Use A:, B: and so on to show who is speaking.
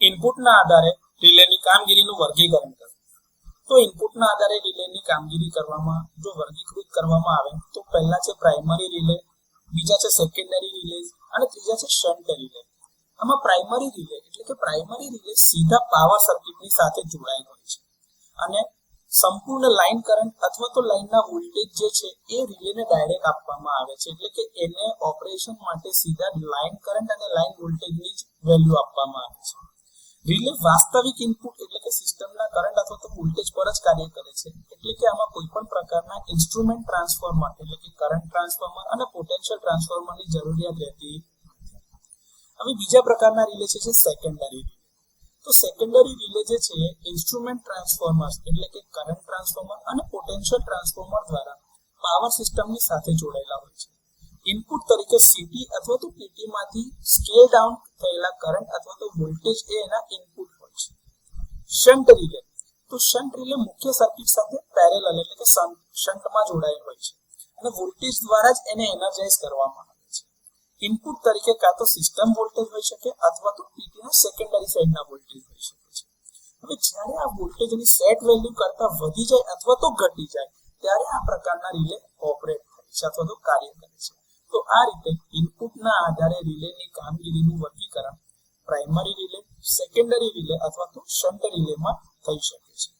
A: ઇનપુટના આધારે રિલેની કામગીરીનું વર્ગીકરણ કરો. તો ઇનપુટના આધારે રિલેની કામગીરી કરવામાં જો વર્ગીકૃત કરવામાં આવે તો પહેલા છે પ્રાઇમરી રિલે, બીજા છે સેકન્ડરી રિલે અને ત્રીજા છે શન્ટ રિલે. આમાં પ્રાઇમરી રિલે એટલે કે પ્રાઇમરી રિલે સીધા પાવર સર્કિટની સાથે જોડાયેલ હોય છે અને સંપૂર્ણ લાઇન કરંટ અથવા તો લાઇનના વોલ્ટેજ જે છે એ રિલેને ડાયરેક્ટ આપવામાં આવે છે, એટલે કે એને ઓપરેશન માટે સીધા લાઇન કરંટ અને લાઇન વોલ્ટેજની જ વેલ્યુ આપવામાં આવે છે. રિલે વાસ્તવિક ઇનપુટ એટલે કે સિસ્ટમના કરંટ અથવા તો વોલ્ટેજ પર જ કાર્ય કરે છે, એટલે કે આમાં કોઈ પણ પ્રકારના ઇન્સ્ટ્રુમેન્ટ ટ્રાન્સફોર્મર એટલે કે કરંટ ટ્રાન્સફોર્મર અને પોટેન્શિયલ ટ્રાન્સફોર્મરની જરૂરિયાત રહેતી નથી. હવે બીજા પ્રકારના રિલે છે સેકન્ડરી રિલે. તો સેકન્ડરી રિલે જે છે ઇન્સ્ટ્રુમેન્ટ ટ્રાન્સફોર્મર્સ એટલે કે કરંટ ટ્રાન્સફોર્મર અને પોટેન્શિયલ ટ્રાન્સફોર્મર દ્વારા પાવર સિસ્ટમની સાથે જોડાયેલા હોય છે. ઇનપુટ તરીકે સીટી અથવા તો પીટી માંથી સ્કેલ ડાઉન થયેલા કરંટ અથવા તો વોલ્ટેજ એ એના ઇનપુટ હોય છે. શન્ટ રિલે તો શન્ટ રિલે મુખ્ય સર્કિટ સાથે પેરેલલ એટલે કે શન્ટમાં જોડાયેલ હોય છે અને વોલ્ટેજ દ્વારા જ એને એનર્જાઇઝ કરવામાં આવે છે. ઇનપુટ તરીકે કાં તો સિસ્ટમ વોલ્ટેજ હોઈ શકે અથવા તો પીટીના સેકન્ડરી સાઈડના વોલ્ટેજ હોઈ શકે છે. હવે જ્યારે આ વોલ્ટેજની સેટ વેલ્યુ કરતા વધી જાય અથવા તો ઘટી જાય ત્યારે આ પ્રકારના રિલે ઓપરેટ થાય છે અથવા તો કાર્ય કરે છે. તો આ રીતે ઇનપુટના આધારે રિલેની કામગીરીનું વર્ગીકરણ પ્રાઇમરી રિલે, સેકન્ડરી રિલે અથવા તો શન્ટ રિલેમાં થઈ શકે છે.